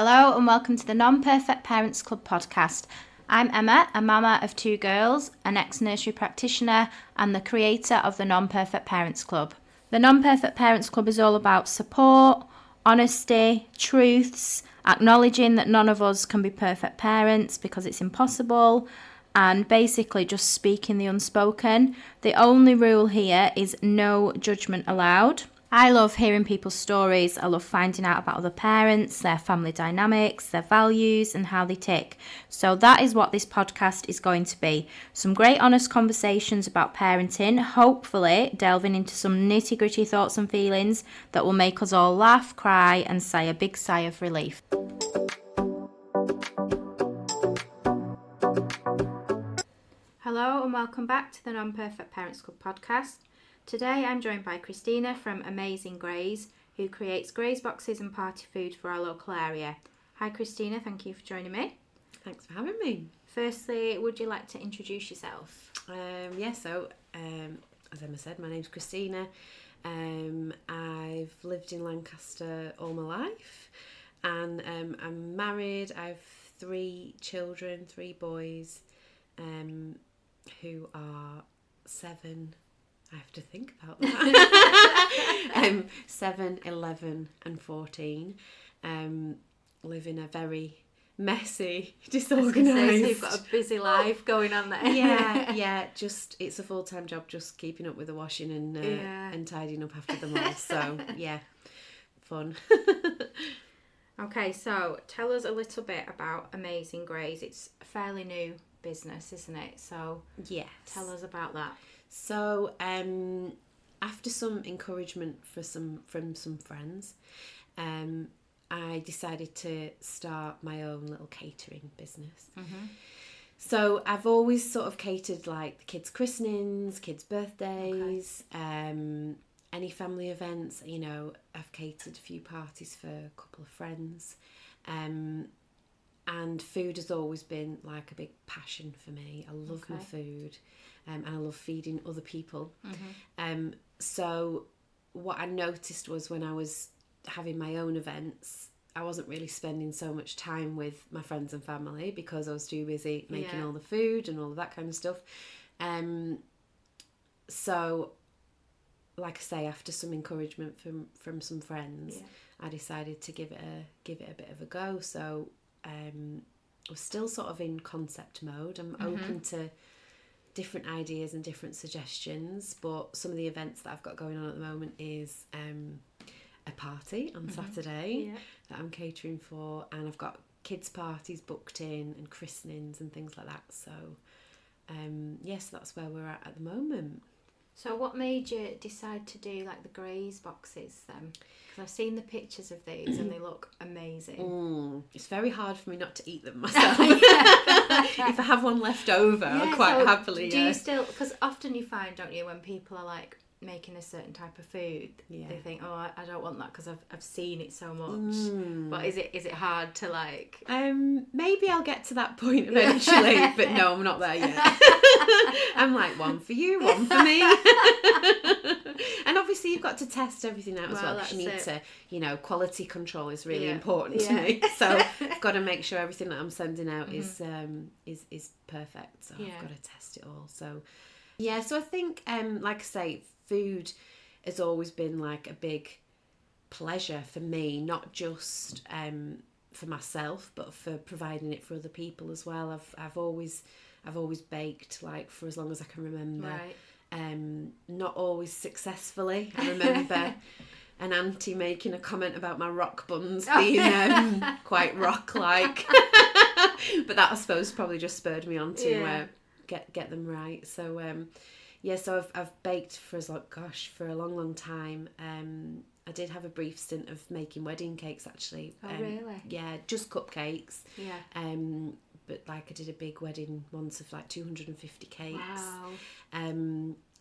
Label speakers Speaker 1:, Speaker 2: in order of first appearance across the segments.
Speaker 1: Hello and welcome to the Non-Perfect Parents Club podcast. I'm Emma, a mama of 2 girls, an ex-nursery practitioner and the creator of the Non-Perfect Parents Club. The Non-Perfect Parents Club is all about support, honesty, truths, acknowledging that none of us can be perfect parents because it's impossible, and basically just speaking the unspoken. The only rule here is no judgment allowed. I love hearing people's stories. I love finding out about other parents, their family dynamics, their values and how they tick. So that is what this podcast is going to be. Some great honest conversations about parenting, hopefully delving into some nitty-gritty thoughts and feelings that will make us all laugh, cry and sigh a big sigh of relief. Hello and welcome back to the Non-Perfect Parents Club podcast. Today I'm joined by Christina from Amazing Graze, who creates graze boxes and party food for our local area. Hi Christina, thank you for joining me.
Speaker 2: Thanks for having me.
Speaker 1: Firstly, would you like to introduce yourself?
Speaker 2: As Emma said, my name's Christina. I've lived in Lancaster all my life, and I'm married. I have 3 children, 3 boys, who are 7... I have to think about that. 7, 11 and 14. Live in a very messy, disorganised...
Speaker 1: So you've got a busy life going on there.
Speaker 2: Yeah, just it's a full-time job just keeping up with the washing and tidying up after them all. So, yeah, fun.
Speaker 1: Okay, so tell us a little bit about Amazing Graze. It's a fairly new business, isn't it? So,
Speaker 2: yes.
Speaker 1: Tell us about that.
Speaker 2: So, after some encouragement from some friends, I decided to start my own little catering business. Mm-hmm. So I've always sort of catered like the kids' christenings, kids' birthdays, any family events. You know, I've catered a few parties for a couple of friends, and food has always been like a big passion for me. I love my food. And I love feeding other people. Mm-hmm. So what I noticed was when I was having my own events, I wasn't really spending so much time with my friends and family because I was too busy making all the food and all of that kind of stuff. So, like I say, after some encouragement from some friends, I decided to give it a bit of a go. So I was still sort of in concept mode. I'm open to different ideas and different suggestions, but some of the events that I've got going on at the moment is a party on Saturday that I'm catering for, and I've got kids' parties booked in and christenings and things like that. So yes, that's where we're at the moment.
Speaker 1: So what made you decide to do like the graze boxes then? Because I've seen the pictures of these and they look amazing.
Speaker 2: It's very hard for me not to eat them myself. If I have one left over, I'll quite happily.
Speaker 1: Do you still? Because often you find, don't you, when people are like making a certain type of food, they think, oh, I don't want that because I've seen it so much. But is it hard to like?
Speaker 2: Maybe I'll get to that point eventually, but no, I'm not there yet. I'm like, one for you, one for me. And obviously you've got to test everything out as well, because you need to, you know, quality control is really important to me. So I've got to make sure everything that I'm sending out is perfect. So I've got to test it all. So yeah, so I think like I say, food has always been like a big pleasure for me, not just for myself, but for providing it for other people as well. I've always baked like for as long as I can remember.
Speaker 1: Right.
Speaker 2: Not always successfully. I remember an auntie making a comment about my rock buns being quite rock-like. But that, I suppose, probably just spurred me on to get them right. So so I've baked for a long time. I did have a brief stint of making wedding cakes actually.
Speaker 1: Oh really?
Speaker 2: Yeah, just cupcakes.
Speaker 1: Yeah.
Speaker 2: But like I did a big wedding once of like 250 cakes.
Speaker 1: Wow.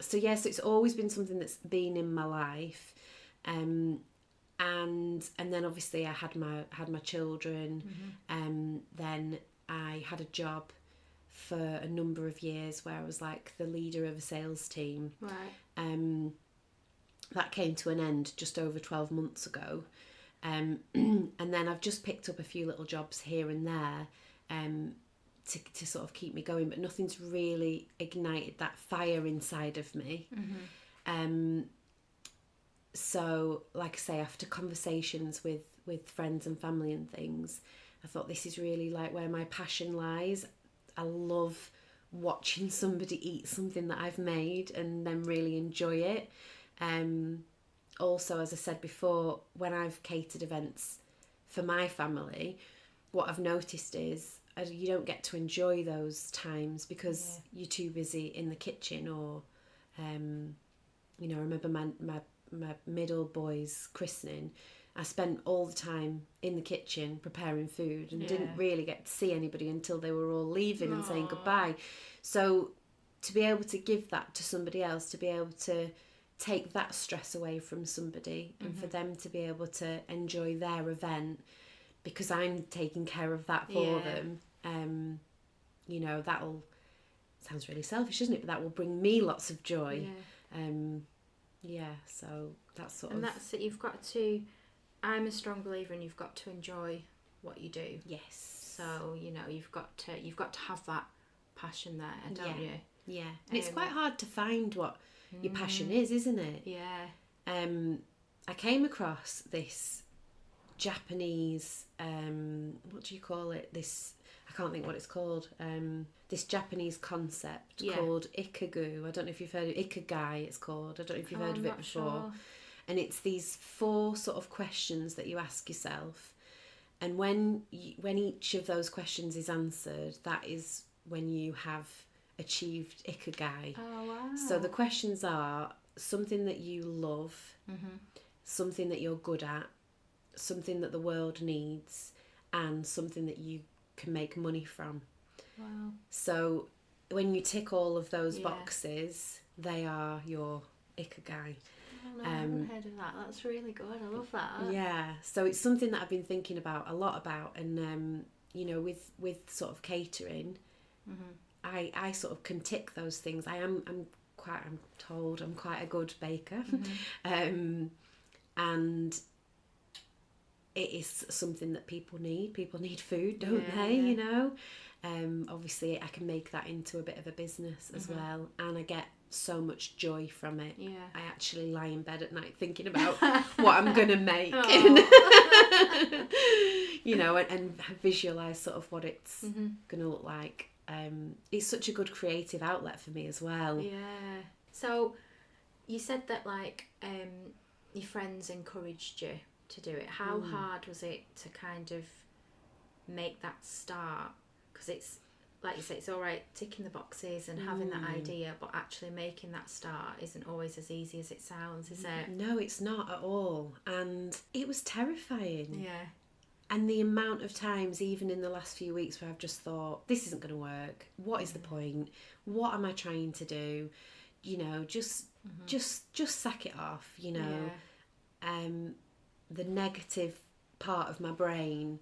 Speaker 2: So it's always been something that's been in my life. And then obviously I had my children. Then I had a job for a number of years where I was like the leader of a sales team.
Speaker 1: Right.
Speaker 2: That came to an end just over 12 months ago. And then I've just picked up a few little jobs here and there to sort of keep me going, but nothing's really ignited that fire inside of me. So, like I say, after conversations with friends and family and things, I thought this is really like where my passion lies. I love watching somebody eat something that I've made and then really enjoy it. Also, as I said before, when I've catered events for my family, what I've noticed is you don't get to enjoy those times because you're too busy in the kitchen, or you know, I remember my middle boy's christening. I spent all the time in the kitchen preparing food and didn't really get to see anybody until they were all leaving and saying goodbye. So to be able to give that to somebody else, to be able to take that stress away from somebody, and for them to be able to enjoy their event because I'm taking care of that for them, you know, that'll, sounds really selfish, isn't it? But that will bring me lots of joy. So that's sort of...
Speaker 1: And that's it, you've got to... I'm a strong believer in you've got to enjoy what you do.
Speaker 2: Yes.
Speaker 1: So, you know, you've got to have that passion there, don't you?
Speaker 2: Yeah. And it's quite hard to find what your passion is, isn't it?
Speaker 1: Yeah.
Speaker 2: I came across this Japanese, what do you call it? This, I can't think what it's called. This Japanese concept called ikagu. I don't know if you've heard of it. Ikigai, it's called. I don't know if you've heard of it before.
Speaker 1: Sure.
Speaker 2: And it's these 4 sort of questions that you ask yourself. And when each of those questions is answered, that is when you have achieved ikigai.
Speaker 1: Oh, wow.
Speaker 2: So the questions are something that you love, something that you're good at, something that the world needs, and something that you can make money from.
Speaker 1: Wow.
Speaker 2: So when you tick all of those boxes, they are your ikigai.
Speaker 1: Oh, no, I haven't heard of that. That's really good. I love that.
Speaker 2: Yeah. So it's something that I've been thinking about a lot about, and you know, with sort of catering, I sort of can tick those things. I'm told I'm quite a good baker, and it is something that people need. People need food, don't they? You know, obviously I can make that into a bit of a business as well, and I get so much joy from it. Yeah. I actually lie in bed at night thinking about what I'm gonna make, you know, and visualize sort of what it's gonna look like. It's such a good creative outlet for me as well.
Speaker 1: Yeah. So you said that like your friends encouraged you to do it. How hard was it to kind of make that start? Because it's, like you say, it's all right ticking the boxes and having that idea, but actually making that start isn't always as easy as it sounds, is it?
Speaker 2: No, it's not at all. And it was terrifying.
Speaker 1: Yeah.
Speaker 2: And the amount of times, even in the last few weeks, where I've just thought, this isn't going to work. What is the point? What am I trying to do? You know, just sack it off, you know. Yeah. The negative part of my brain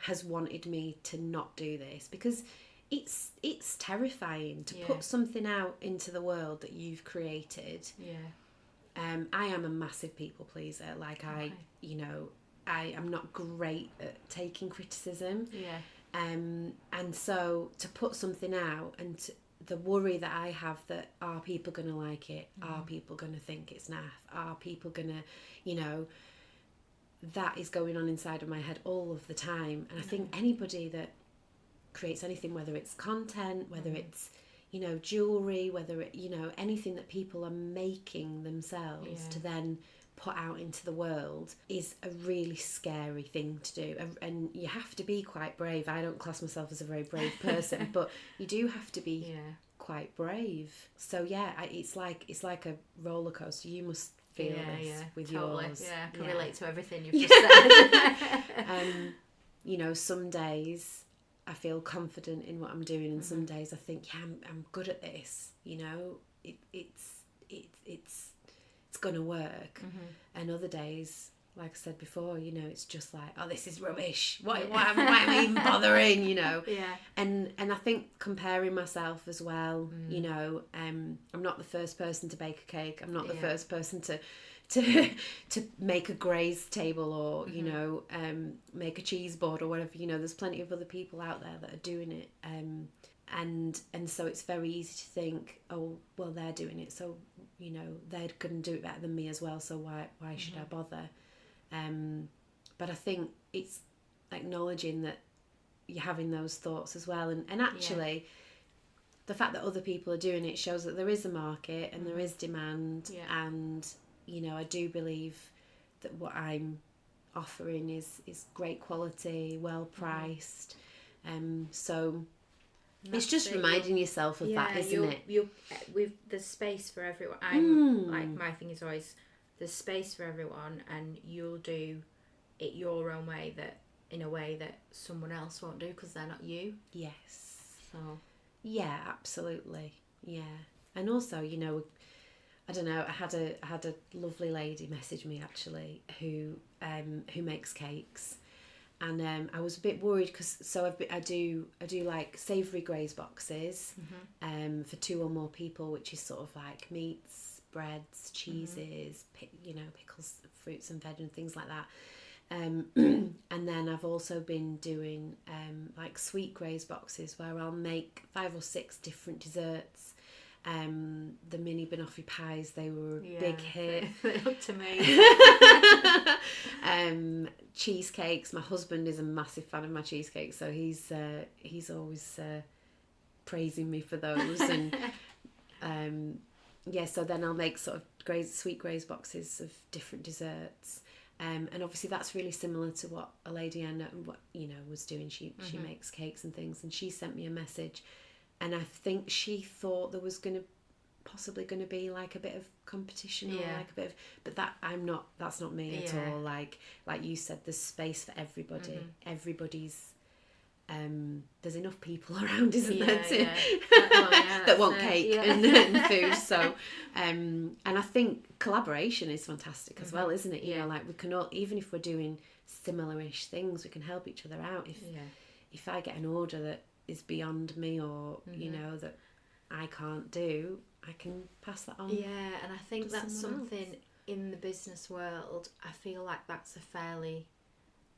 Speaker 2: has wanted me to not do this, because it's terrifying to put something out into the world that you've created. Yeah. I am a massive people pleaser. Like you know, I am not great at taking criticism. Yeah. And so to put something out, and the worry that I have that, are people going to like it? Are people going to think it's naff? Are people going to, you know, that is going on inside of my head all of the time. And I think anybody that creates anything, whether it's content, whether it's, you know, jewellery, whether it, you know, anything that people are making themselves to then put out into the world, is a really scary thing to do. And you have to be quite brave. I don't class myself as a very brave person, but you do have to be quite brave. So it's like a roller coaster. You must feel this with yours. Yeah, I can relate to everything you've just said. You know, some days I feel confident in what I'm doing, and some days I think, I'm good at this. You know, it's gonna work. And other days, like I said before, you know, it's just like, oh, this is rubbish. Why am I even bothering? You know. Yeah. And I think comparing myself as well. You know, I'm not the first person to bake a cake. I'm not the first person to to make a graze table, or you know, make a cheese board or whatever. You know, there's plenty of other people out there that are doing it, and so it's very easy to think, oh well, they're doing it, so you know they're going to do it better than me as well, so why should I bother? But I think it's acknowledging that you're having those thoughts as well, and actually the fact that other people are doing it shows that there is a market and there is demand, and you know, I do believe that what I'm offering is great quality, well priced, so it's just reminding yourself of that, isn't it?
Speaker 1: There's space for everyone. I'm like, my thing is always there's space for everyone, and you'll do it your own way, that in a way that someone else won't do because they're not you.
Speaker 2: Yes.
Speaker 1: So
Speaker 2: yeah, absolutely. Yeah, and also, you know, I don't know, I had a lovely lady message me actually who makes cakes, and I was a bit worried because I do like savoury graze boxes for 2 or more people, which is sort of like meats, breads, cheeses, you know, pickles, fruits and veg and things like that. And then I've also been doing like sweet graze boxes where I'll make 5 or 6 different desserts. The mini banoffee pies, they were a big hit.
Speaker 1: They looked amazing.
Speaker 2: Cheesecakes. My husband is a massive fan of my cheesecakes, so he's always praising me for those. And so then I'll make sort of sweet graze boxes of different desserts. And obviously that's really similar to what a lady I know, was doing. She makes cakes and things, and she sent me a message, and I think she thought there was possibly going to be like a bit of competition, or like a bit of, but that's not me at all. Like you said, there's space for everybody. Everybody's there's enough people around, isn't there, that want cake and food. So and I think collaboration is fantastic as well, isn't it? You know, like we can all, even if we're doing similar-ish things, we can help each other out. If I get an order that is beyond me, or you know, that I can't do, I can pass that on.
Speaker 1: And I think that's something else. In the business world, I feel like that's a fairly,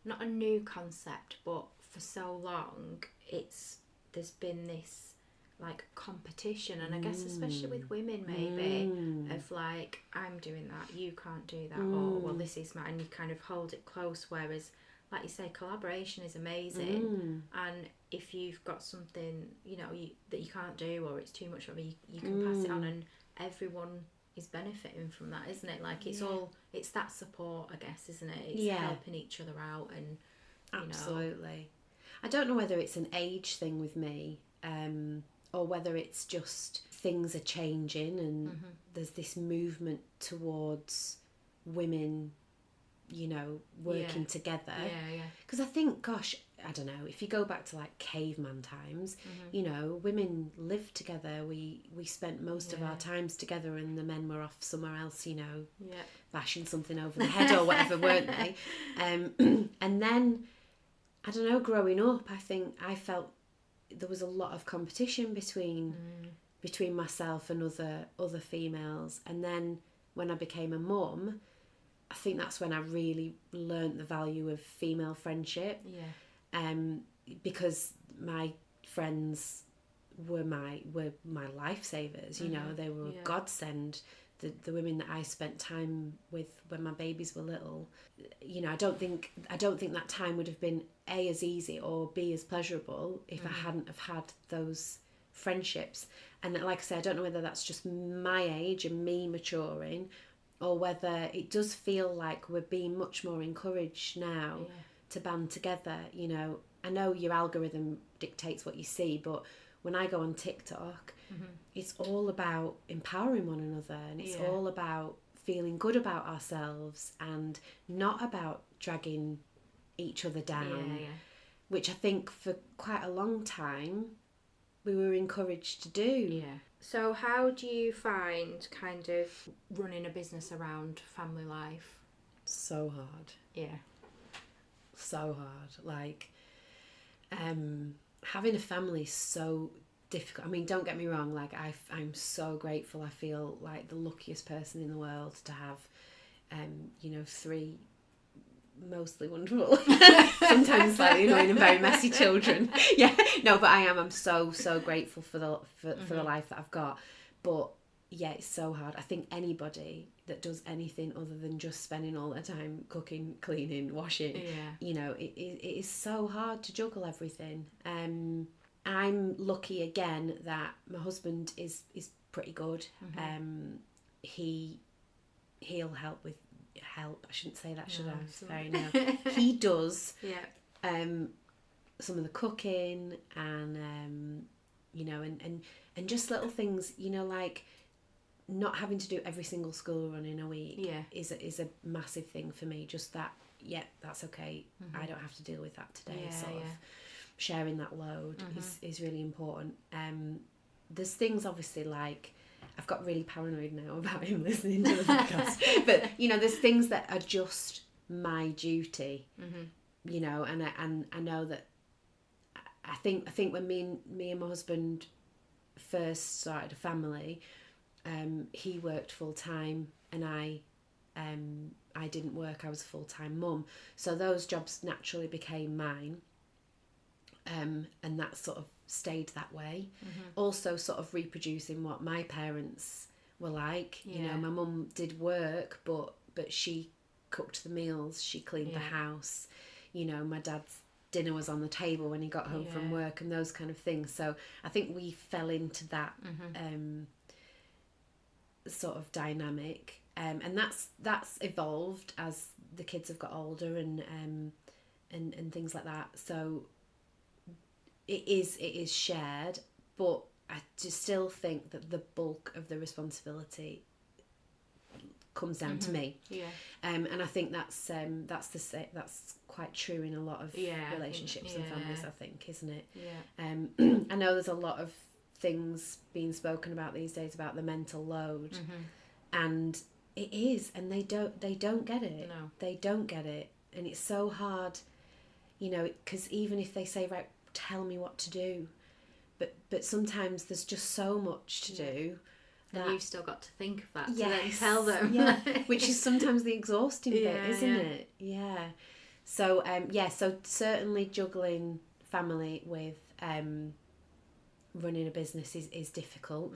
Speaker 1: not a new concept, but for so long there's been this like competition, and I guess especially with women maybe, of like, I'm doing that, you can't do that, or well, this is mine, and you kind of hold it close, whereas like you say, collaboration is amazing, and if you've got something, you know, that you can't do, or it's too much for me, you can pass it on, and everyone is benefiting from that, isn't it? Like it's that support, I guess, isn't it? It's helping each other out, and
Speaker 2: absolutely. I don't know whether it's an age thing with me, or whether it's just things are changing, and there's this movement towards women, you know, working together. Because I think, gosh, I don't know, if you go back to like caveman times, you know, women lived together. We spent most of our times together, and the men were off somewhere else, you know, bashing something over the head or whatever, weren't they? And then, I don't know, growing up, I think I felt there was a lot of competition between myself and other females. And then when I became a mum, I think that's when I really learnt the value of female friendship. Because my friends were my lifesavers. You know, they were a godsend. The women that I spent time with when my babies were little, you know, I don't think that time would have been A, as easy, or B, as pleasurable if I hadn't have had those friendships. And like I say, I don't know whether that's just my age and me maturing, or whether it does feel like we're being much more encouraged now to band together. You know, I know your algorithm dictates what you see, but when I go on TikTok, it's all about empowering one another, and it's all about feeling good about ourselves, and not about dragging each other down, which I think for quite a long time we were encouraged to do.
Speaker 1: So how do you find kind of running a business around family life?
Speaker 2: So hard. So hard. Like, having a family is so difficult. I mean, don't get me wrong, like I'm so grateful. I feel like the luckiest person in the world to have you know, 3 mostly wonderful, sometimes slightly annoying and very messy children. Yeah, no, but I'm so grateful for the life that I've got. But yeah, it's so hard. I think anybody that does anything other than just spending all their time cooking, cleaning, washing, you know, it is so hard to juggle everything. I'm lucky again that my husband is pretty good. He'll help with I shouldn't say that, should I? It's very no. He does some of the cooking, and you know, and just little things, you know, like not having to do every single school run in a week is a massive thing for me. Just that, that's okay. I don't have to deal with that today. Sort of sharing that load is really important. There's things obviously like, I've got really paranoid now about him listening to the podcast, but you know, there's things that are just my duty, you know, and I know that I think when me and my husband first started a family, he worked full time and I didn't work. I was a full-time mum, so those jobs naturally became mine, and that sort of stayed that way. Also sort of reproducing what my parents were like. You know, my mum did work, but she cooked the meals, she cleaned the house, you know, my dad's dinner was on the table when he got home from work, and those kind of things. So I think we fell into that sort of dynamic, and that's evolved as the kids have got older and things like that. So it is shared, but I just still think that the bulk of the responsibility comes down to me. And I think that's quite true in a lot of relationships and families, I think, isn't it? I know there's a lot of things being spoken about these days about the mental load, and it is, and they don't get it.
Speaker 1: No,
Speaker 2: they don't get it, and it's so hard, you know, because even if they say, right, tell me what to do, but sometimes there's just so much to do.
Speaker 1: And you've still got to think of that to then tell them.
Speaker 2: Which is sometimes the exhausting bit, isn't it? So so certainly juggling family with running a business is difficult.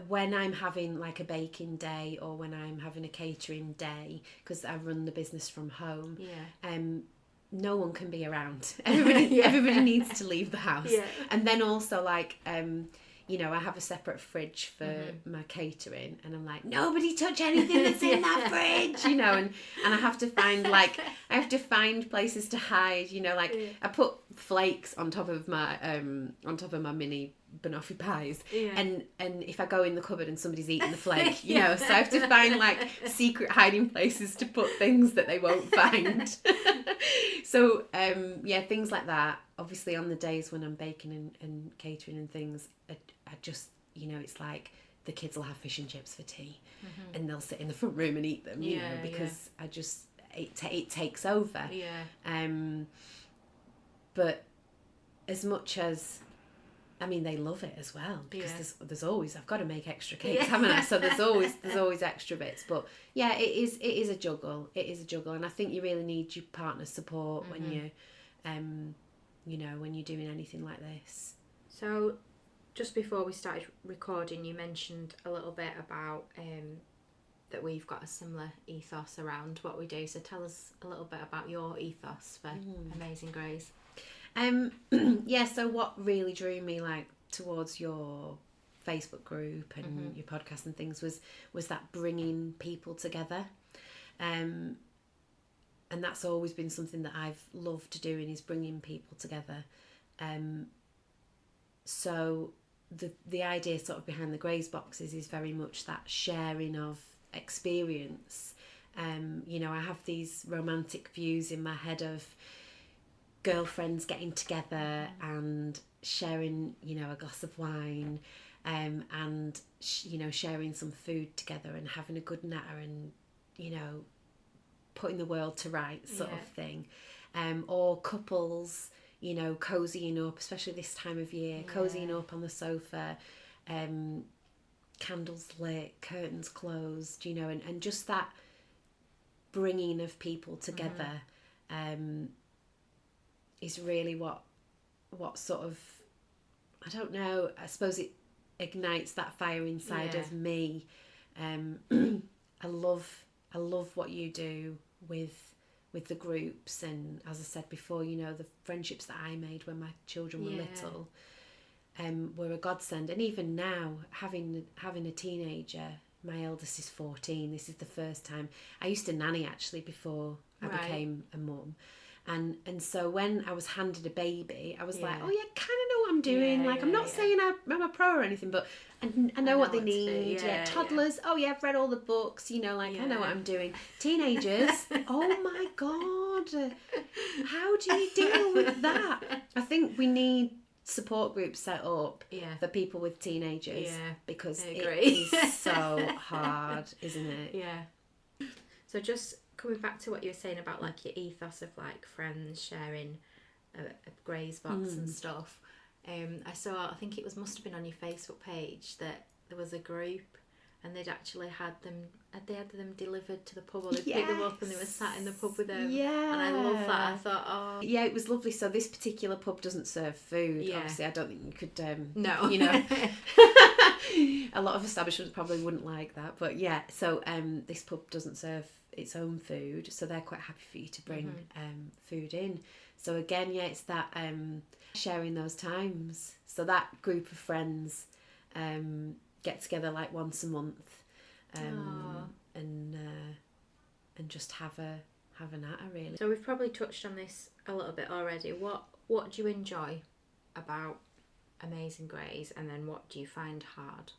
Speaker 2: When I'm having like a baking day or when I'm having a catering day, because I run the business from home, no one can be around. Everybody needs to leave the house. And then also like you know, I have a separate fridge for my catering, and I'm like, nobody touch anything that's in that fridge, you know, and I have to find places to hide, you know, like I put flakes on top of my mini banoffee pies, and if I go in the cupboard and somebody's eating the flake, you know, so I have to find like secret hiding places to put things that they won't find. So things like that. Obviously on the days when I'm baking and catering and things, I just, you know, it's like the kids will have fish and chips for tea, and they'll sit in the front room and eat them, you know, because I just it takes over. But as much as, I mean, they love it as well, because there's always, I've got to make extra cakes, haven't I? So there's always extra bits. But yeah, it is a juggle. It is a juggle, and I think you really need your partner's support when you, you know, when you're doing anything like this.
Speaker 1: So, just before we started recording, you mentioned a little bit about that we've got a similar ethos around what we do. So tell us a little bit about your ethos for Amazing Graze.
Speaker 2: So what really drew me like towards your Facebook group and your podcast and things was that bringing people together, and that's always been something that I've loved doing, is bringing people together. So the idea sort of behind the Graze boxes is very much that sharing of experience. You know, I have these romantic views in my head of girlfriends getting together and sharing, you know, a glass of wine, and you know, sharing some food together and having a good natter and, you know, putting the world to rights sort of thing. Or couples, you know, cozying up, especially this time of year, cozying up on the sofa, candles lit, curtains closed, you know, and just that bringing of people together is really what sort of, I don't know, I suppose it ignites that fire inside of me. I love what you do with the groups, and as I said before, you know, the friendships that I made when my children were little were a godsend. And even now, having a teenager, my eldest is 14. This is the first time. I used to nanny actually before I became a mum. And so when I was handed a baby, I was like, oh yeah, kind of know what I'm doing. I'm not saying I'm a pro or anything, but I know what they need. Toddlers, oh yeah, I've read all the books, you know, I know what I'm doing. Teenagers, oh my God, how do you deal with that? I think we need support groups set up for people with teenagers because it is so hard, isn't it?
Speaker 1: Yeah. So just coming back to what you were saying about like your ethos of like friends sharing a graze box and stuff, I saw, I think it must have been on your Facebook page, that there was a group and they'd actually had them delivered to the pub, or they picked them up and they were sat in the pub with them. Yeah. And I love that. I thought, oh.
Speaker 2: Yeah, it was lovely. So this particular pub doesn't serve food. Yeah. Obviously, I don't think you could,
Speaker 1: no.
Speaker 2: You know. A lot of establishments probably wouldn't like that. But yeah, so this pub doesn't serve its own food, so they're quite happy for you to bring food in. So again, it's that sharing those times. So that group of friends get together like once a month, and just have a natter, really.
Speaker 1: So we've probably touched on this a little bit already. What do you enjoy about Amazing Graze, and then what do you find hard?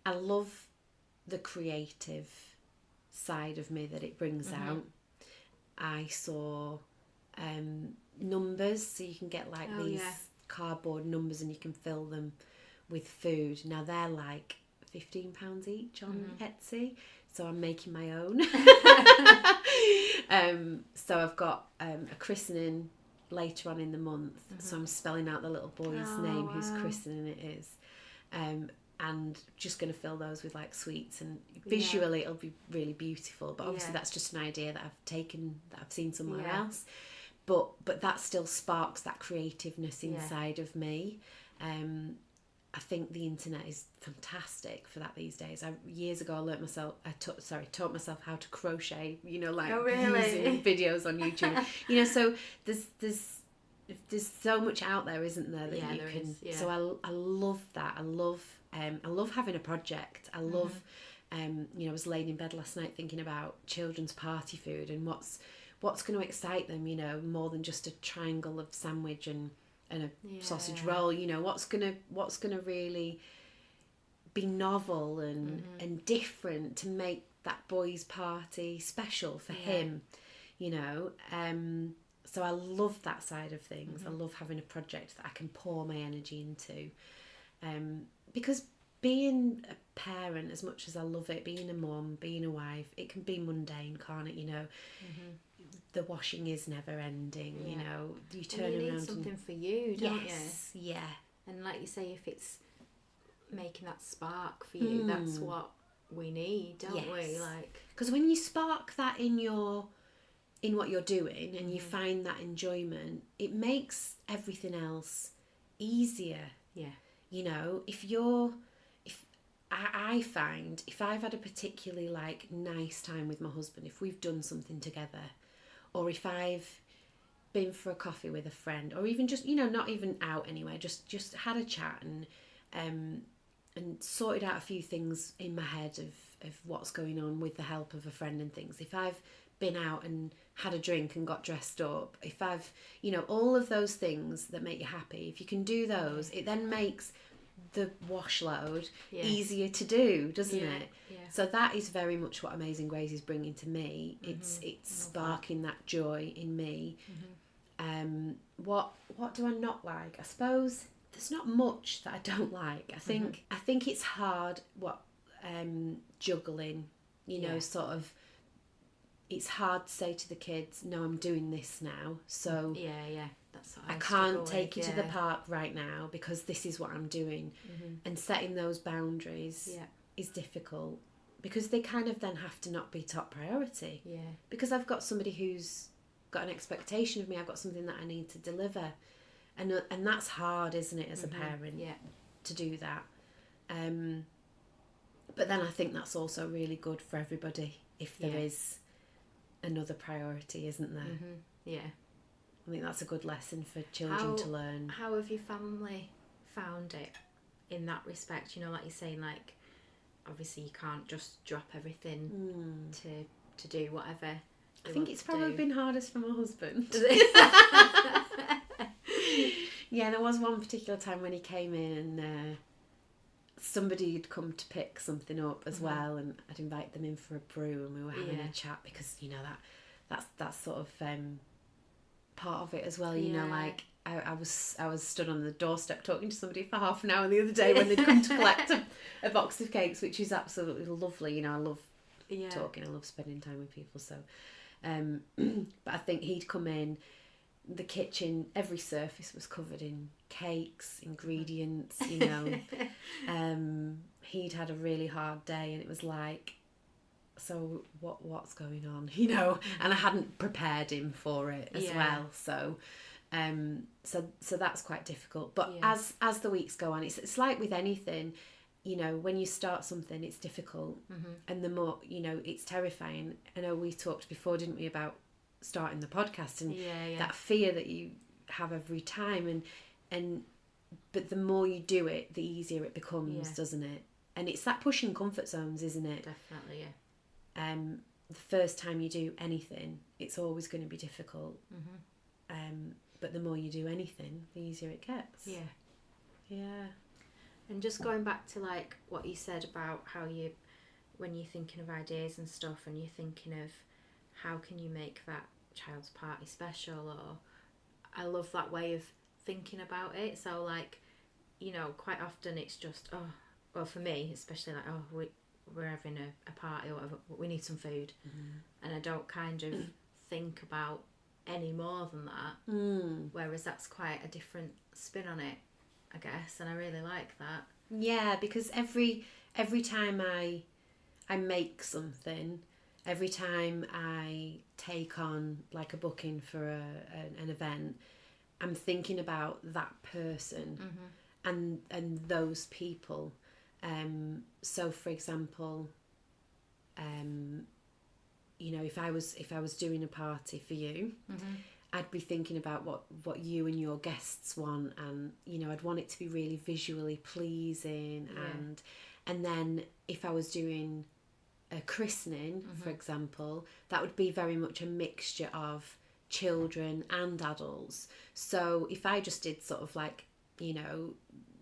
Speaker 2: I love the creative side of me that it brings out. I saw numbers, so you can get like these cardboard numbers and you can fill them with food. Now they're like £15 each on Etsy, so I'm making my own. So I've got a christening later on in the month, so I'm spelling out the little boy's name whose christening it is, and just going to fill those with like sweets, and visually it'll be really beautiful, but obviously that's just an idea that I've seen somewhere else, but that still sparks that creativeness inside of me. I think the internet is fantastic for that these days. Years ago I taught myself how to crochet, you know, like using videos on YouTube. You know, so there's so much out there, isn't there, that you can. So I love that. I love having a project. I love you know, I was laying in bed last night thinking about children's party food and what's going to excite them, you know, more than just a triangle of sandwich and a sausage roll. You know, what's gonna really be novel and different to make that boy's party special for him, you know. So I love that side of things. I love having a project that I can pour my energy into, because being a parent, as much as I love it, being a mum, being a wife, it can be mundane, can't it? You know, the washing is never ending. You know, you turn around.
Speaker 1: You need something for you, don't you?
Speaker 2: Yeah.
Speaker 1: And like you say, if it's making that spark for you, that's what we need, don't we? Like,
Speaker 2: because when you spark that in what you're doing and you find that enjoyment, it makes everything else easier. Yeah. You know, I find if I've had a particularly like nice time with my husband, if we've done something together, or if I've been for a coffee with a friend, or even just, you know, not even out anywhere, just had a chat and sorted out a few things in my head of what's going on with the help of a friend and things. If I've been out and had a drink and got dressed up, if I've, you know, all of those things that make you happy, if you can do those, it then makes the wash load easier to do, doesn't it? Yeah. So that is very much what Amazing Graze is bringing to me. It's sparking that joy in me. What do I not like? I suppose there's not much that I don't like. I think it's hard juggling, you know, sort of it's hard to say to the kids, no, I'm doing this now, so
Speaker 1: that's what
Speaker 2: I can't take you to the park right now because this is what I'm doing. And setting those boundaries is difficult because they kind of then have to not be top priority. Because I've got somebody who's got an expectation of me, I've got something that I need to deliver, and that's hard, isn't it, as a parent, to do that. But then I think that's also really good for everybody if there is another priority, isn't there? I think that's a good lesson for children to learn.
Speaker 1: How have your family found it in that respect? You know, like you're saying, like, obviously you can't just drop everything to do whatever.
Speaker 2: I think it's probably been hardest for my husband. Yeah, there was one particular time when he came in and somebody had come to pick something up as well, and I'd invite them in for a brew and we were having a chat because, you know, that's sort of part of it as well. You know, like I was stood on the doorstep talking to somebody for half an hour the other day when they'd come to collect a box of cakes, which is absolutely lovely. You know, I love talking, I love spending time with people. So, but I think he'd come in, the kitchen, every surface was covered in cakes, ingredients, you know. He'd had a really hard day and it was like, so what's going on, you know? And I hadn't prepared him for it as well. So so that's quite difficult. But as the weeks go on, it's like with anything, you know, when you start something, it's difficult. And the more, you know, it's terrifying. I know we talked before, didn't we, about starting the podcast and that fear that you have every time, and but the more you do it, the easier it becomes, doesn't it? And it's that pushing comfort zones, isn't it?
Speaker 1: Definitely.
Speaker 2: The first time you do anything, it's always going to be difficult. But the more you do anything, the easier it gets.
Speaker 1: And just going back to like what you said about how you, when you're thinking of ideas and stuff, and you're thinking of how can you make that child's party special, or I love that way of thinking about it. So like, you know, quite often it's just, well for me especially, like, we're having a party or whatever, we need some food, and I don't kind of think about any more than that, whereas that's quite a different spin on it, I guess, and I really like that.
Speaker 2: Yeah, because every time I make something, every time I take on like a booking for an event, I'm thinking about that person and those people. So for example, you know, if I was doing a party for you, I'd be thinking about what you and your guests want, and you know, I'd want it to be really visually pleasing, and then if I was doing a christening, for example, that would be very much a mixture of children and adults. So if I just did sort of like, you know,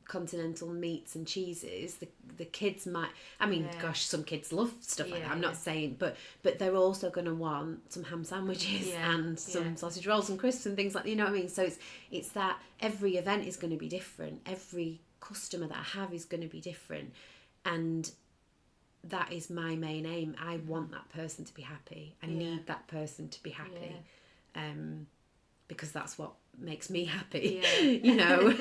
Speaker 2: continental meats and cheeses, the kids might, I mean, gosh, some kids love stuff like that, I'm not saying, but they're also going to want some ham sandwiches and some sausage rolls and crisps and things like, you know what I mean? So it's that every event is going to be different, every customer that I have is going to be different, and that is my main aim. I want that person to be happy. I need that person to be happy, because that's what makes me happy, you know.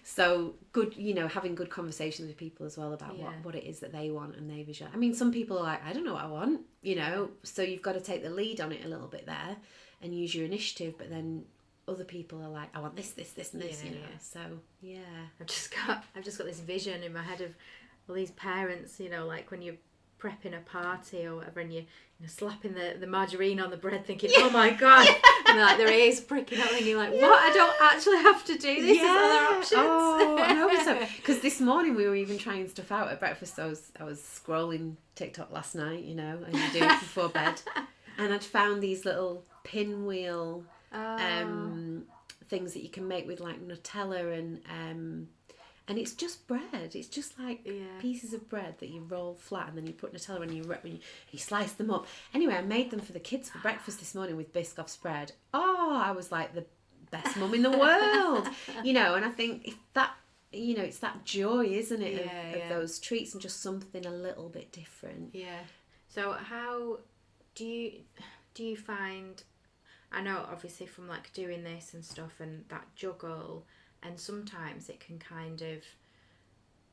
Speaker 2: So good, you know, having good conversations with people as well about what it is that they want and they visualize. I mean, some people are like, I don't know what I want, you know, so you've got to take the lead on it a little bit there and use your initiative, but then other people are like, I want this, and this, you know. So
Speaker 1: I've just got this vision in my head of all these parents, you know, like when you're prepping a party or whatever, and you're slapping the margarine on the bread, thinking, oh my god, and like their ears pricking up, and you're like, what? I don't actually have to do this. There's other options.
Speaker 2: Oh, I hope so. Because this morning we were even trying stuff out at breakfast. I was scrolling TikTok last night, you know, and you do it before bed, and I'd found these little pinwheel things that you can make with like Nutella and it's just bread. It's just like pieces of bread that you roll flat, and then you put Nutella and you slice them up. Anyway, I made them for the kids for breakfast this morning with Biscoff spread. Oh, I was like the best mum in the world, you know. And I think if that, you know, it's that joy, isn't it, of those treats and just something a little bit different.
Speaker 1: Yeah. So how do you find, I know obviously from like doing this and stuff and that juggle, and sometimes it can kind of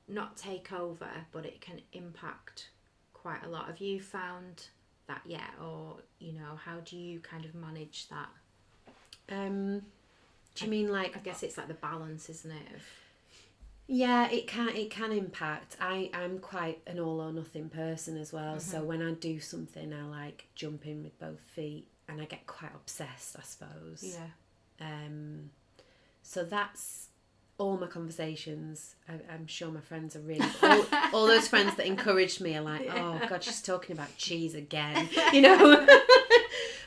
Speaker 1: not take over, but it can impact quite a lot. Have you found that yet, or how do you kind of manage that?
Speaker 2: Do you mean like?
Speaker 1: I guess it's like the balance, isn't it?
Speaker 2: Yeah, it can impact. I'm quite an all or nothing person as well. So when I do something, I like jump in with both feet, and I get quite obsessed, I suppose.
Speaker 1: Yeah.
Speaker 2: So that's all my conversations. I'm sure my friends are really all those friends that encouraged me are like, oh God, she's talking about cheese again,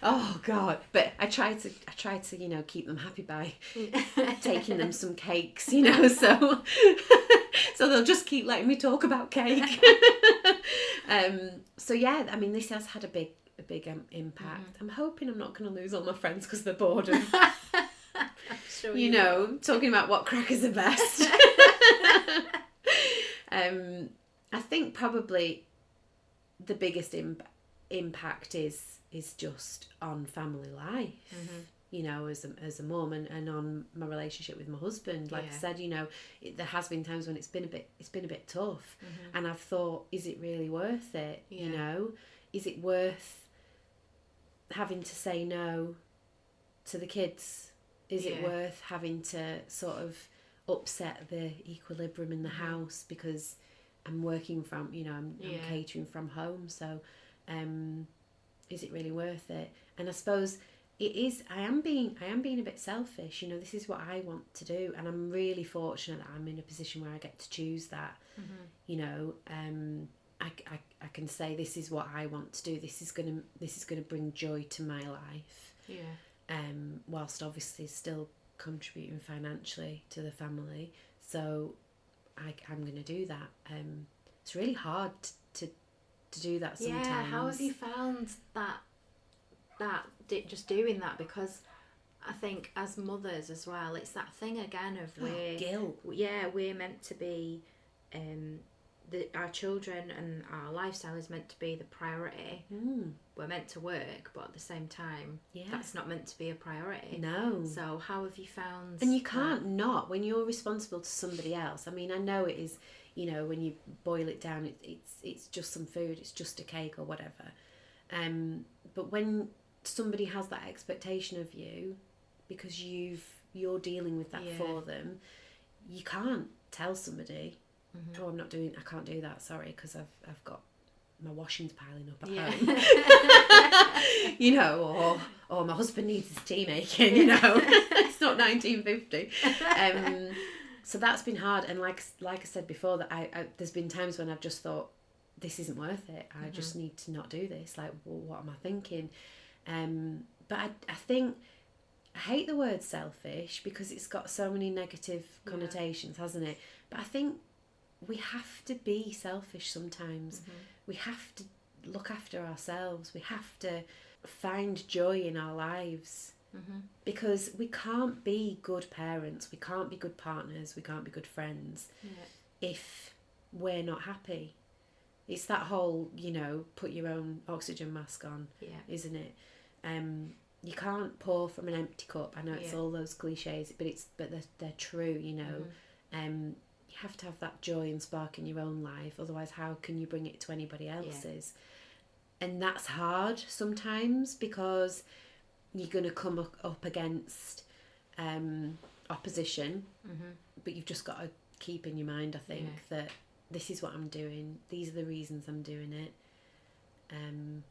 Speaker 2: Oh God! But I try to keep them happy by taking them some cakes, so so they'll just keep letting me talk about cake. So yeah, I mean, this has had a big impact. I'm hoping I'm not going to lose all my friends because they're bored of
Speaker 1: Sure
Speaker 2: talking about what crackers are best. I think probably the biggest impact is just on family life, as a mum, and on my relationship with my husband. Like I said, there has been times when it's been a bit tough, and I've thought, is it really worth it? Is it worth having to say no to the kids? Is it worth having to sort of upset the equilibrium in the house because I'm working from, I'm catering from home, so is it really worth it? And I suppose it is. I am being a bit selfish. This is what I want to do, and I'm really fortunate that I'm in a position where I get to choose that. I can say, this is what I want to do. This is gonna bring joy to my life. Whilst obviously still contributing financially to the family. So I'm going to do that. It's really hard to do that sometimes.
Speaker 1: Yeah, how have you found that just doing that? Because I think as mothers as well, it's that thing again of
Speaker 2: guilt.
Speaker 1: Yeah, we're meant to be, our children and our lifestyle is meant to be the priority. We're meant to work, but at the same time, that's not meant to be a priority.
Speaker 2: No.
Speaker 1: So how have you found?
Speaker 2: And you can't not when you're responsible to somebody else. I mean, I know it is. When you boil it down, it's just some food. It's just a cake or whatever. But when somebody has that expectation of you, because you're dealing with that for them, you can't tell somebody, oh, I can't do that, sorry, because I've got my washing's piling up at home. or my husband needs his tea making, It's not 1950. So that's been hard, and like I said before, that I there's been times when I've just thought, this isn't worth it. I just need to not do this. Like, well, what am I thinking? But I think, I hate the word selfish because it's got so many negative connotations, hasn't it? But I think we have to be selfish sometimes. We have to look after ourselves. We have to find joy in our lives. Because we can't be good parents, we can't be good partners, we can't be good friends if we're not happy. It's that whole, put your own oxygen mask on, isn't it? You can't pour from an empty cup. I know it's all those cliches, but they're true. You have to have that joy and spark in your own life, otherwise how can you bring it to anybody else's? And that's hard sometimes, because you're going to come up against opposition, but you've just got to keep in your mind, I think, that this is what I'm doing, these are the reasons I'm doing it, and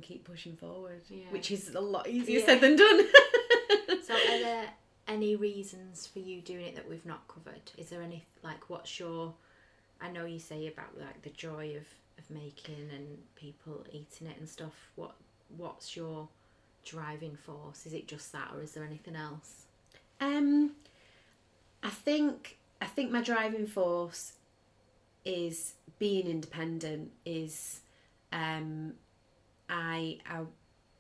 Speaker 2: keep pushing forward, which is a lot easier said than done.
Speaker 1: So are there any reasons for you doing it that we've not covered? Is there any, like, what's your, I know you say about like the joy of making and people eating it and stuff, what's your driving force? Is it just that, or is there anything else?
Speaker 2: I think my driving force is being independent. Is I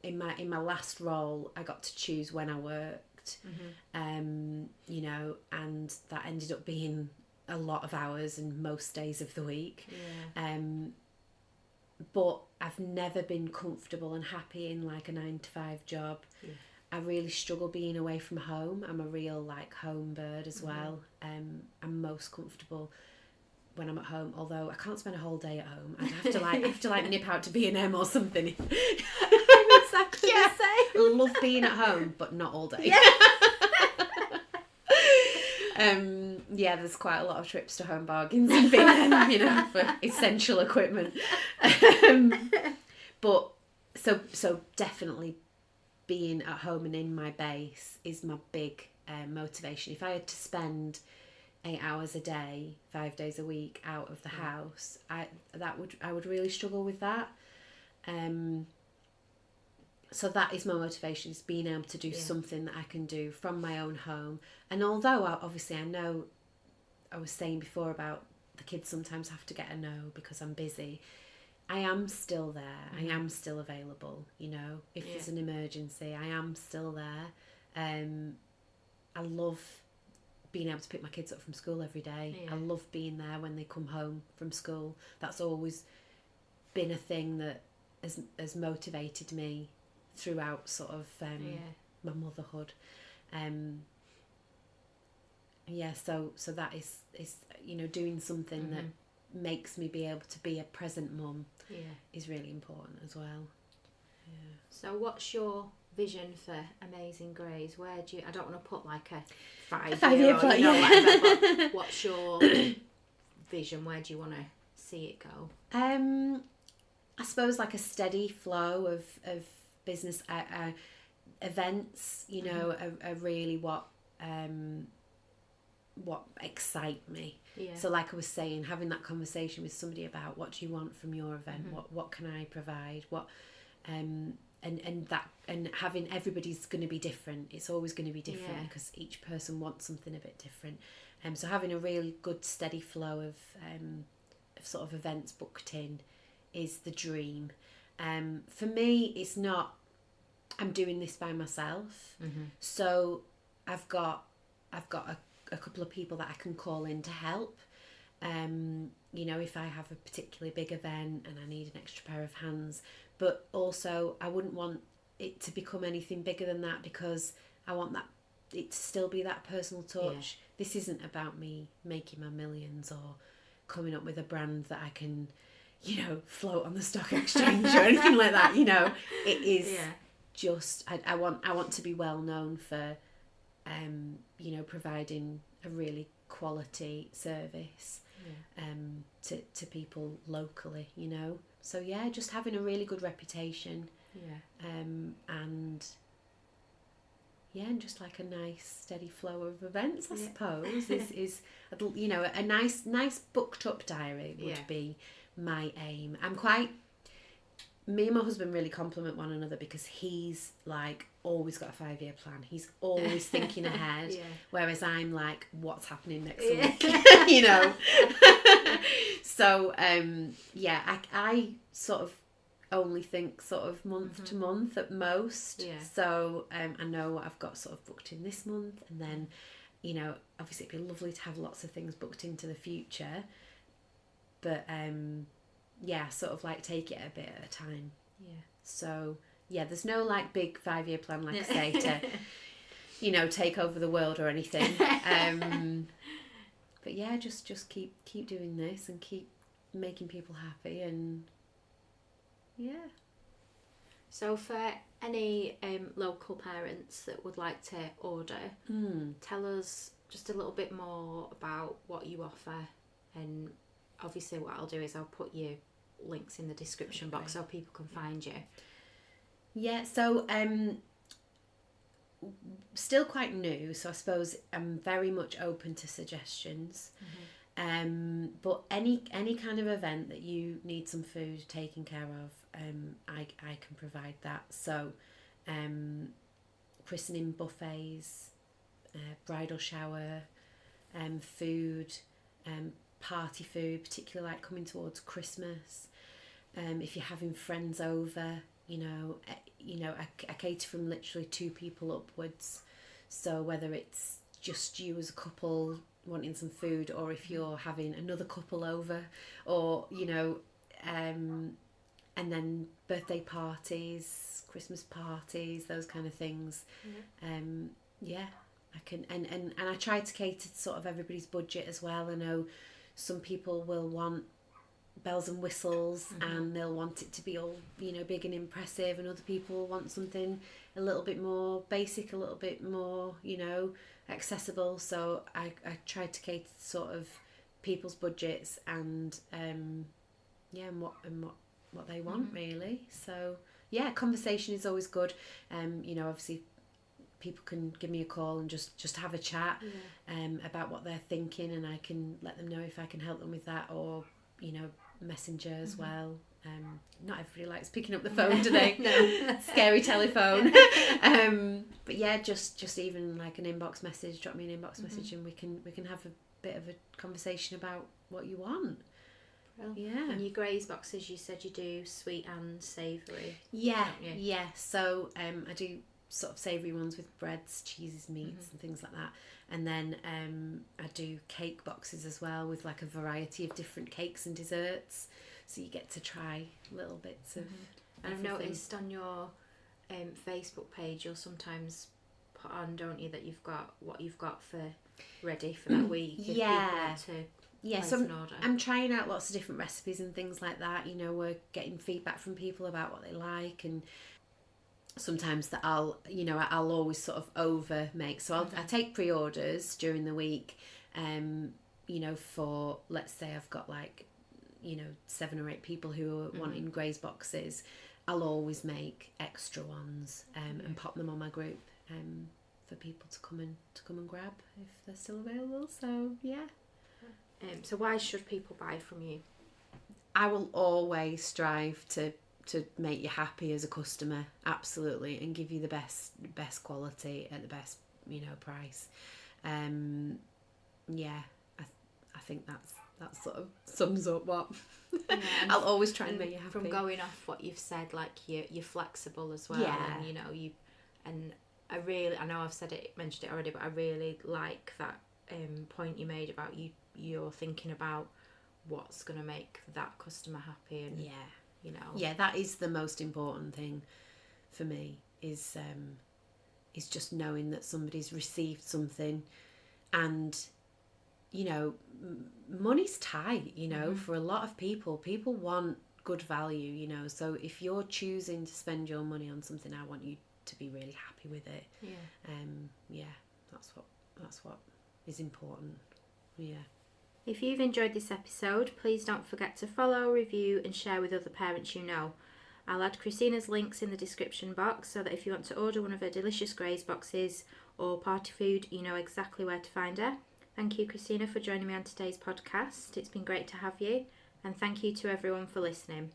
Speaker 2: in my last role, I got to choose when I worked, and that ended up being a lot of hours and most days of the week. but I've never been comfortable and happy in like a 9-to-5 job.
Speaker 1: Yeah.
Speaker 2: I really struggle being away from home. I'm a real like home bird as well. I'm most comfortable when I'm at home, although I can't spend a whole day at home. I have to like nip out to B&M or something.
Speaker 1: I'm exactly the same.
Speaker 2: I love being at home, but not all day. Yeah, there's quite a lot of trips to Home Bargains and B&M, you know, for essential equipment. But so definitely being at home and in my base is my big motivation. If I had to spend 8 hours a day, 5 days a week out of the house, I would really struggle with that. So that is my motivation, is being able to do something that I can do from my own home. And although obviously I know, I was saying before about the kids sometimes have to get a no because I'm busy, I am still there. I am still available, you know. If there's an emergency, I am still there. I love being able to pick my kids up from school every day. I love being there when they come home from school. That's always been a thing that has motivated me throughout sort of my motherhood. So that is you know, doing something that makes me be able to be a present mum is really important as well.
Speaker 1: So what's your vision for Amazing Graze? Where do you, I don't want to put like a 5-year
Speaker 2: plan,
Speaker 1: you know, whatever, but what's your vision? Where do you want to see it go?
Speaker 2: I suppose like a steady flow of business events, you know, are really what excite me. So like I was saying, having that conversation with somebody about what do you want from your event, what can I provide, what and having, everybody's going to be different. It's always going to be different because each person wants something a bit different. So having a really good steady flow of sort of events booked in is the dream. For me, it's not, I'm doing this by myself. So I've got a couple of people that I can call in to help. You know, if I have a particularly big event and I need an extra pair of hands, but also I wouldn't want it to become anything bigger than that, because I want that it to still be that personal touch. This isn't about me making my millions or coming up with a brand that I can, you know, float on the stock exchange or anything like that. You know, it is just I want to be well known for you know, providing a really quality service to people locally, you know. So yeah, just having a really good reputation, and just like a nice steady flow of events, I suppose is you know, a nice booked up diary would be my aim. Me and my husband really complement one another because he's like always got a 5-year plan. He's always thinking ahead, whereas I'm like, what's happening next week? You know. So I sort of only think sort of month to month at most. So I know what I've got sort of booked in this month, and then, you know, obviously it'd be lovely to have lots of things booked into the future, but sort of like take it a bit at a time. So there's no like big 5-year plan, like I say, to you know, take over the world or anything. But yeah, just keep doing this and keep making people happy, and
Speaker 1: So for any local parents that would like to order, tell us just a little bit more about what you offer. And obviously what I'll do is I'll put your links in the description box so people can find you.
Speaker 2: So still quite new, so I suppose I'm very much open to suggestions. But any kind of event that you need some food taken care of, I can provide that. So christening buffets, bridal shower, food, party food, particularly like coming towards Christmas. If you're having friends over, you know, I cater from literally 2 people upwards. So whether it's just you as a couple wanting some food, or if you're having another couple over, or you know, and then birthday parties, Christmas parties, those kind of things. Yeah, I can, and I try to cater to sort of everybody's budget as well. I know some people will want bells and whistles, and they'll want it to be all, you know, big and impressive, and other people want something a little bit more basic, a little bit more, you know, accessible. So I try to cater to sort of people's budgets and and what they want really. So yeah, conversation is always good. You know, obviously people can give me a call and just have a chat about what they're thinking, and I can let them know if I can help them with that, or, you know, messenger as well. Not everybody likes picking up the phone, do they? No. Scary telephone. But yeah, just even like an inbox message, drop me an inbox message, and we can have a bit of a conversation about what you want.
Speaker 1: Well,
Speaker 2: yeah.
Speaker 1: And your graze boxes, you said you do sweet and savoury.
Speaker 2: Yeah. So I do sort of savoury ones with breads, cheeses, meats and things like that. And then I do cake boxes as well, with like a variety of different cakes and desserts. So you get to try little bits of
Speaker 1: And I've noticed on your Facebook page, you'll sometimes put on, don't you, that you've got what you've got for ready for that week. If people want to place an order.
Speaker 2: I'm trying out lots of different recipes and things like that. You know, we're getting feedback from people about what they like, and sometimes that I'll always sort of over make. So I take pre-orders during the week, you know, for, let's say I've got like, you know, 7 or 8 people who are wanting graze boxes. I'll always make extra ones and pop them on my group for people to come and grab if they're still available. So yeah.
Speaker 1: So why should people buy from you?
Speaker 2: I will always strive to make you happy as a customer, absolutely, and give you the best quality at the best, you know, price. Yeah, I think that sort of sums up what I'll always try and make you happy.
Speaker 1: From going off what you've said, like you're flexible as well, and you know I know I've mentioned it already, but I really like that point you made about you're thinking about what's going to make that customer happy, and you know.
Speaker 2: Yeah, that is the most important thing for me, is just knowing that somebody's received something. And, you know, money's tight, you know, for a lot of people want good value, you know. So if you're choosing to spend your money on something, I want you to be really happy with it. That's what is important. Yeah.
Speaker 1: If you've enjoyed this episode, please don't forget to follow, review and share with other parents you know. I'll add Christina's links in the description box, so that if you want to order one of her delicious graze boxes or party food, you know exactly where to find her. Thank you, Christina, for joining me on today's podcast. It's been great to have you, and thank you to everyone for listening.